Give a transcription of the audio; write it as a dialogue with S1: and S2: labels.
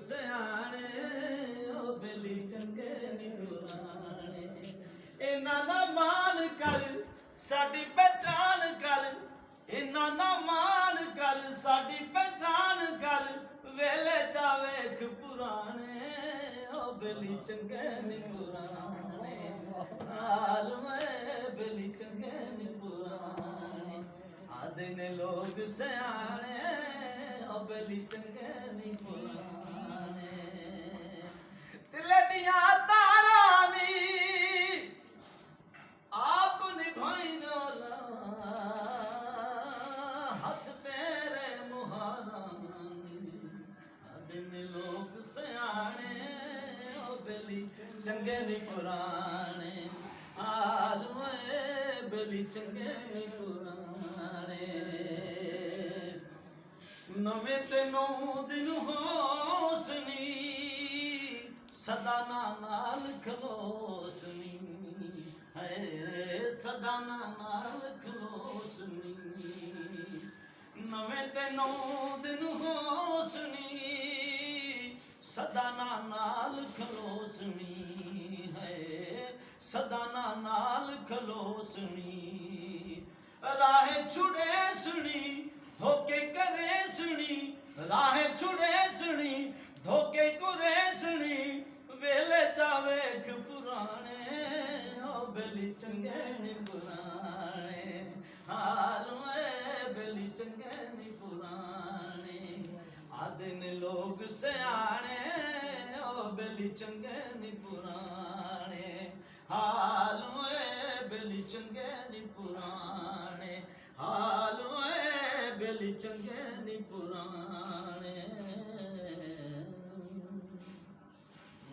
S1: ਸਿਆਣੇ ਉਹ ਬੇਲੀ ਚੰਗੇ ਨੀ ਪੁਰਾਣੇ। ਇਹਨਾਂ ਨਾ ਮਾਨ ਕਰ ਸਾਡੀ ਪਹਿਚਾਨ ਕਰ, ਇਹਨਾਂ ਨਾ ਮਾਨ ਕਰ ਸਾਡੀ ਪਹਿਚਾਨ ਕਰ, ਵੇਲੇ ਚਾ ਵੇਖ ਪੁਰਾਣੇ ਉਹ ਬੇਲੀ ਚੰਗੇ ਨੀ ਪੁਰਾਣੇ। ਆਲਮੇ ਬੇਲੀ ਚੰਗੇ ਨੀ ਪੁਰਾਣੇ। ਆਦੇ ਨੇ ਲੋਕ ਸਿਆਣੇ ਉਹ ਬੇਲੀ ਚੰਗੇ ਨੀ ਪੁਰਾਣੇ। ਦਿਲ ਦੀਆਂ ਤਾਰਾਂ ਨੀ ਆਪ ਨਿਭਾਈਨੋ ਹੱਥ ਤੇਰੇ ਮੁਹਾਰਾਂ ਨੀ। ਆਦੇ ਨੇ ਲੋਕ ਸਿਆਣੇ ਉਹ ਬੇਲੀ ਚੰਗੇ ਨੀ ਪੁਰਾਣੇ। ਆਲਮੇ ਬੇਲੀ ਚੰਗੇ ਨੀ ਪੁਰਾਣੇ। ਨਵੇਂ ਤੇ ਨੌ ਦਿਨ ਹੋਸਨੀ ਸਦਾ ਨਾਲ ਖਲੋਸਨੀ ਹੈ, ਸਦਾ ਨਾਲ ਖਲੋਸਨੀ। ਨਵੇਂ ਤੇ ਨੌ ਦਿਨ ਹੋਸਨੀ ਸਦਾ ਨਾਲ ਖਲੋਸਨੀ ਹੈ, ਸਦਾ ਨਾਲ ਖਲੋਸਨੀ। ਰਾਹੇ ਛੁੜੇ ਸੁਣੀ ਧੋਕੇ ਕਰੇ ਸੁਣੀ, ਰਾਹੇ ਛੁੜੇ ਸੁਣੀ ਧੋਕੇ ਕਰੇ ਸੁਣੀ, ਵੇਲੇ ਚਾ ਵੇਖ ਪੁਰਾਣੇ ਉਹ ਬੇਲੀ ਚੰਗੇ ਨੀ ਪੁਰਾਣੇ। ਆਲਮੇ ਬੇਲੀ ਚੰਗੇ ਨੀ ਪੁਰਾਣੇ। ਆਦੇ ਨੇ ਲੋਕ ਸਿਆਣੇ ਉਹ ਬੇਲੀ ਚੰਗੇ ਨੀ ਪੁਰਾਣੇ। ਆਲਮੇ ਬੇਲੀ ਚੰਗੇ ਨੀ ਪੁਰਾਣੇ। ਆਲਮੇ ਬੇਲੀ ਚੰਗੇ ਨੀ ਪੁਰਾਣੇ।